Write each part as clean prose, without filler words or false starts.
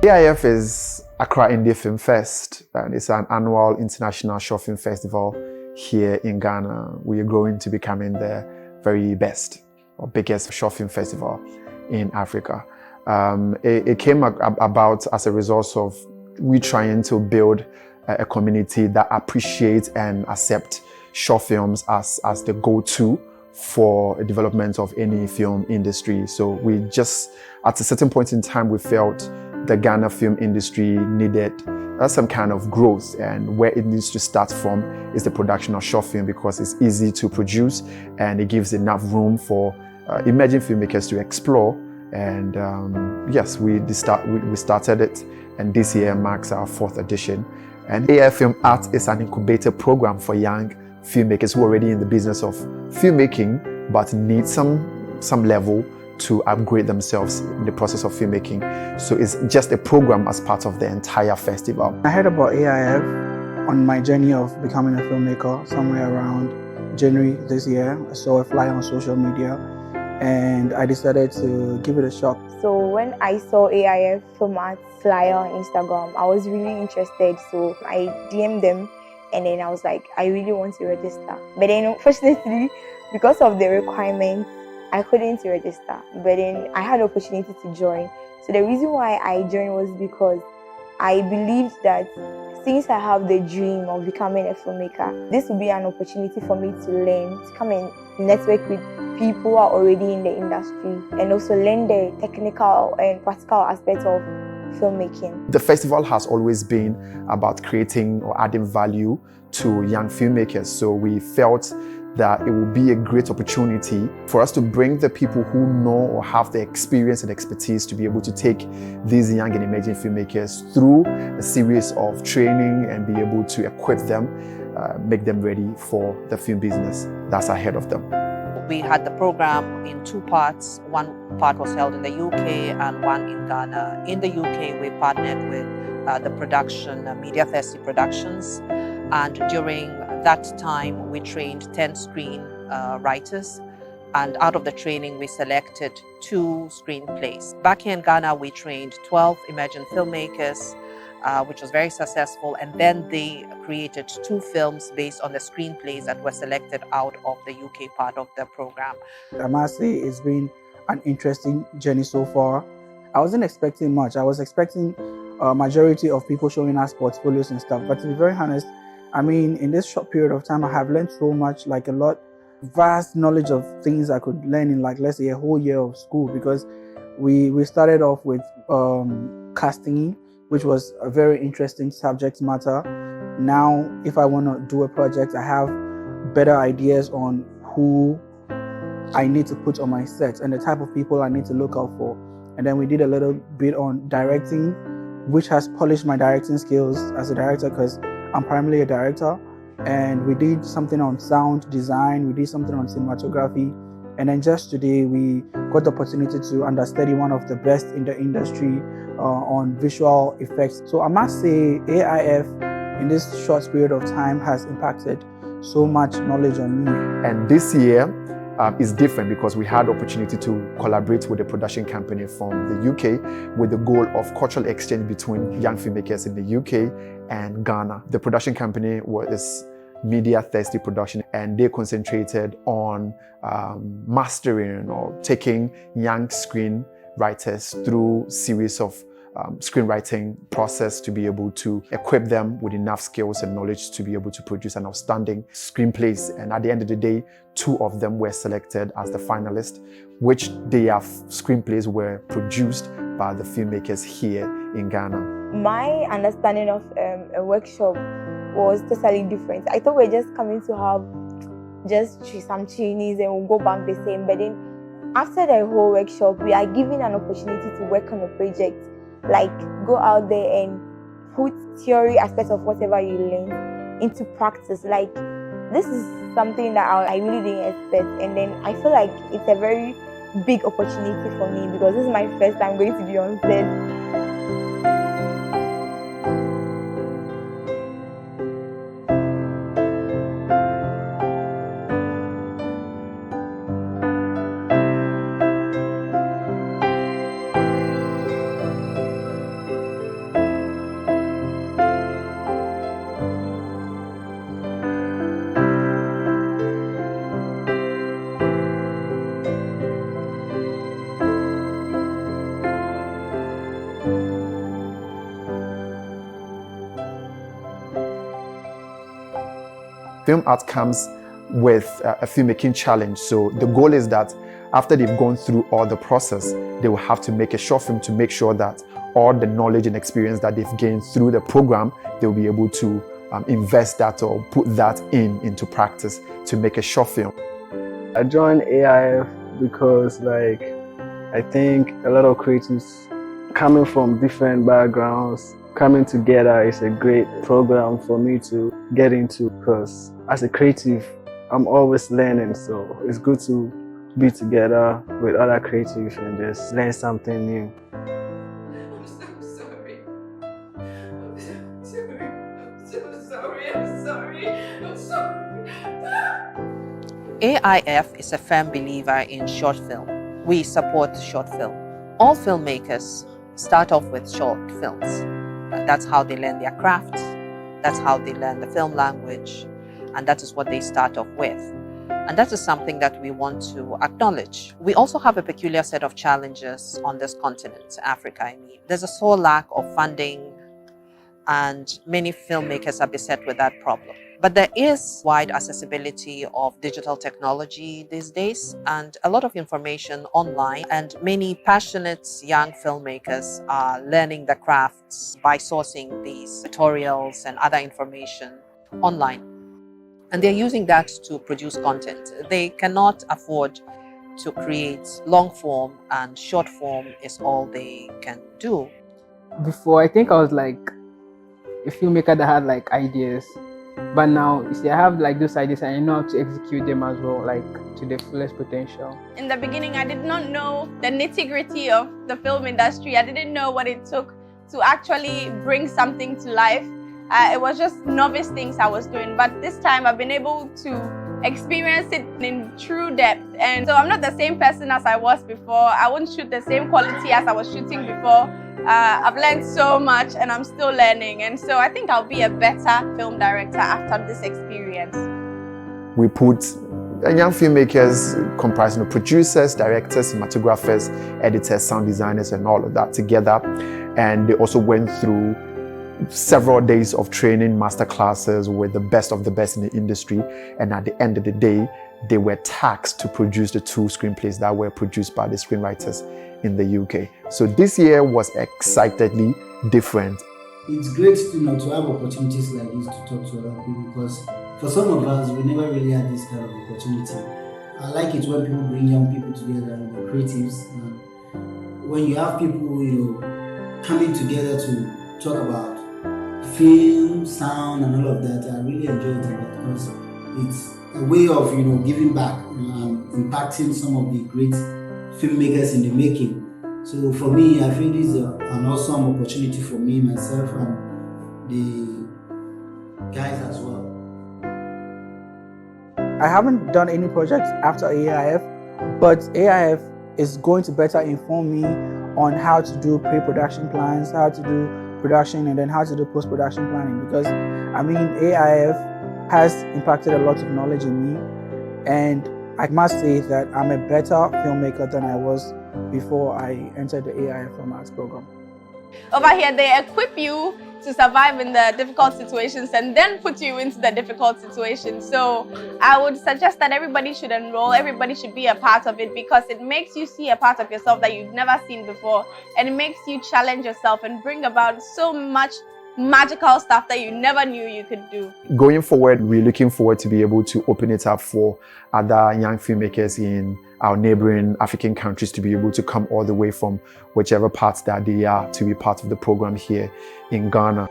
AIF is Accra Indie Film Fest, and it's an annual international short film festival here in Ghana. We are growing to becoming the very best or biggest short film festival in Africa. It came about as a result of we trying to build a community that appreciates and accepts short films as the go-to for the development of any film industry. So we just, at a certain point in time, we felt the Ghana film industry needed some kind of growth, and where it needs to start from is the production of short film, because it's easy to produce and it gives enough room for emerging filmmakers to explore. And yes, we started it, and this year marks our 4th edition. And Aif Filmart is an incubator program for young filmmakers who are already in the business of filmmaking but need some level to upgrade themselves in the process of filmmaking. So it's just a program as part of the entire festival. I heard about AIF on my journey of becoming a filmmaker somewhere around January this year. I saw a flyer on social media and I decided to give it a shot. So when I saw AIF Filmart flyer on Instagram, I was really interested. So I DM'd them, and then I was like, I really want to register. But then unfortunately, because of the requirements, I couldn't register. But then I had the opportunity to join. So the reason why I joined was because I believed that since I have the dream of becoming a filmmaker, this would be an opportunity for me to learn, to come and network with people who are already in the industry, and also learn the technical and practical aspects of filmmaking. The festival has always been about creating or adding value to young filmmakers. So we felt that it would be a great opportunity for us to bring the people who know or have the experience and expertise to be able to take these young and emerging filmmakers through a series of training and be able to equip them, make them ready for the film business that's ahead of them. We had the program in 2 parts. One part was held in the UK and one in Ghana. In the UK, we partnered with the production, Mediathirsty Productions, and during that time, we trained 10 screen writers, and out of the training, we selected 2 screenplays. Back here in Ghana, we trained 12 emerging filmmakers, which was very successful, and then they created 2 films based on the screenplays that were selected out of the UK part of the program. I must say it's been an interesting journey so far. I wasn't expecting much. I was expecting a majority of people showing us portfolios and stuff, but to be very honest, I mean, in this short period of time, I have learned so much, like a lot, vast knowledge of things I could learn in, like, let's say a whole year of school, because we started off with casting, which was a very interesting subject matter. Now, if I want to do a project, I have better ideas on who I need to put on my set and the type of people I need to look out for. And then we did a little bit on directing, which has polished my directing skills as a director, because I'm primarily a director. And we did something on sound design, we did something on cinematography. And then just today, we got the opportunity to understudy one of the best in the industry on visual effects. So I must say AIF in this short period of time has impacted so much knowledge on me. And this year is different because we had the opportunity to collaborate with a production company from the UK with the goal of cultural exchange between young filmmakers in the UK and Ghana. The production company was Mediathirsty Productions, and they concentrated on mastering or taking young screenwriters through series of screenwriting process to be able to equip them with enough skills and knowledge to be able to produce an outstanding screenplays. And at the end of the day, 2 of them were selected as the finalists, which their screenplays were produced by the filmmakers here in Ghana. My understanding of a workshop was totally different. I thought we were just coming to have just some trainees and we'll go back the same. But then after the whole workshop, we are given an opportunity to work on a project. Like, go out there and put theory aspects of whatever you learn into practice. Like, this is something that I really didn't expect. And then I feel like it's a very big opportunity for me because this is my first time going to be on set. Film art comes with a filmmaking challenge. So the goal is that after they've gone through all the process, they will have to make a short film to make sure that all the knowledge and experience that they've gained through the program, they'll be able to invest that or put that into practice to make a short film. I joined AIF because I think a lot of creatives coming from different backgrounds, coming together is a great program for me to get into, because as a creative, I'm always learning, so it's good to be together with other creatives and just learn something new. I'm so sorry. I'm sorry. AIF is a firm believer in short film. We support short film. All filmmakers start off with short films. That's how they learn their craft. That's how they learn the film language. And that is what they start off with. And that is something that we want to acknowledge. We also have a peculiar set of challenges on this continent, Africa, I mean. There's a sore lack of funding, and many filmmakers are beset with that problem. But there is wide accessibility of digital technology these days, and a lot of information online, and many passionate young filmmakers are learning the crafts by sourcing these tutorials and other information online. And they're using that to produce content. They cannot afford to create long form, and short form is all they can do. Before, I think I was like a filmmaker that had like ideas, but now you see I have like those ideas and I know how to execute them as well, like to the fullest potential. In the beginning, I did not know the nitty-gritty of the film industry. I didn't know what it took to actually bring something to life. It was just novice things I was doing, but this time I've been able to experience it in true depth. And so I'm not the same person as I was before. I won't shoot the same quality as I was shooting before. I've learned so much and I'm still learning. And so I think I'll be a better film director after this experience. We put young filmmakers comprising of producers, directors, cinematographers, editors, sound designers, and all of that together. And they also went through several days of training, master classes with the best of the best in the industry. And at the end of the day, they were tasked to produce the 2 screenplays that were produced by the screenwriters in the UK. So this year was excitedly different. It's great to have opportunities like this to talk to other people, because for some of us, we never really had this kind of opportunity. I like it when people bring young people together, creatives. When you have people, coming together to talk about film, sound, and all of that, I really enjoyed it because it's a way of giving back and impacting some of the great filmmakers in the making. So for me, I feel this is an awesome opportunity for me, myself, and the guys as well. I haven't done any projects after AIF, but AIF is going to better inform me on how to do pre-production plans, how to do production, and then how to do post-production planning, because AIF has impacted a lot of knowledge in me, and I must say that I'm a better filmmaker than I was before I entered the AIF Filmart program. Over here, they equip you to survive in the difficult situations and then put you into the difficult situations. So I would suggest that everybody should enroll, everybody should be a part of it, because it makes you see a part of yourself that you've never seen before, and it makes you challenge yourself and bring about so much magical stuff that you never knew you could do. Going forward, we're looking forward to be able to open it up for other young filmmakers in our neighboring African countries to be able to come all the way from whichever parts that they are to be part of the program here in Ghana.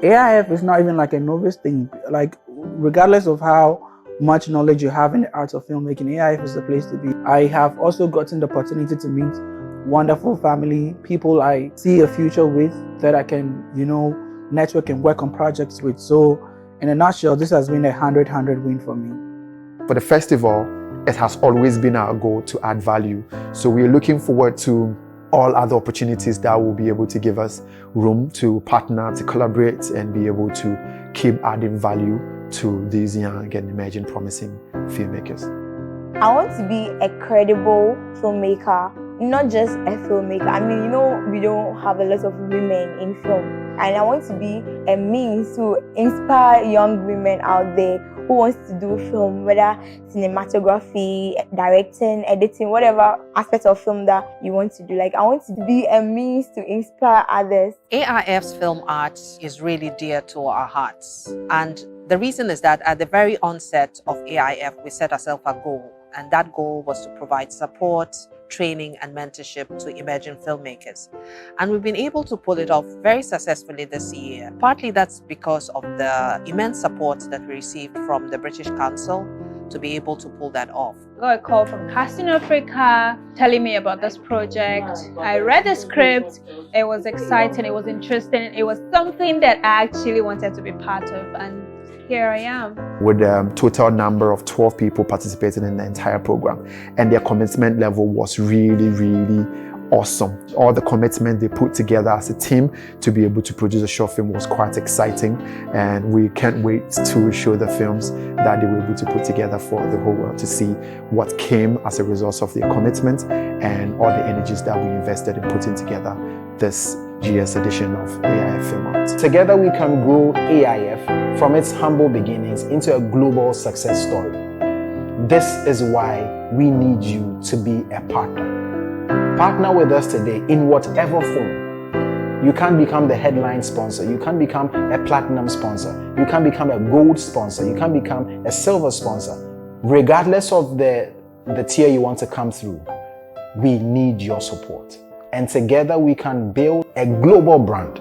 AIF is not even like a novice thing. Like, regardless of how much knowledge you have in the art of filmmaking, AIF is the place to be. I have also gotten the opportunity to meet wonderful family, people I see a future with, that I can, network and work on projects with. So in a nutshell, this has been a 100-100 win for me. For the festival, it has always been our goal to add value. So we're looking forward to all other opportunities that will be able to give us room to partner, to collaborate, and be able to keep adding value to these young and emerging promising filmmakers. I want to be a credible filmmaker, not just a filmmaker. We don't have a lot of women in film. And I want to be a means to inspire young women out there who wants to do film, whether cinematography, directing, editing, whatever aspect of film that you want to do. Like, I want to be a means to inspire others. AIF's film arts is really dear to our hearts. And the reason is that at the very onset of AIF, we set ourselves a goal. And that goal was to provide support, training, and mentorship to emerging filmmakers. And we've been able to pull it off very successfully this year. Partly that's because of the immense support that we received from the British Council to be able to pull that off. I got a call from Casting Africa telling me about this project. I read the script. It was exciting, it was interesting, it was something that I actually wanted to be part of, and here I am. With a total number of 12 people participating in the entire program, and their commitment level was really, really awesome. All the commitment they put together as a team to be able to produce a short film was quite exciting, and we can't wait to show the films that they were able to put together for the whole world to see what came as a result of their commitment and all the energies that we invested in putting together this GS edition of Aif Filmart. Together we can grow AIF from its humble beginnings into a global success story. This is why we need you to be a partner. Partner with us today in whatever form. You can become the headline sponsor, you can become a platinum sponsor, you can become a gold sponsor, you can become a silver sponsor. Regardless of the tier you want to come through, we need your support. And together we can build a global brand.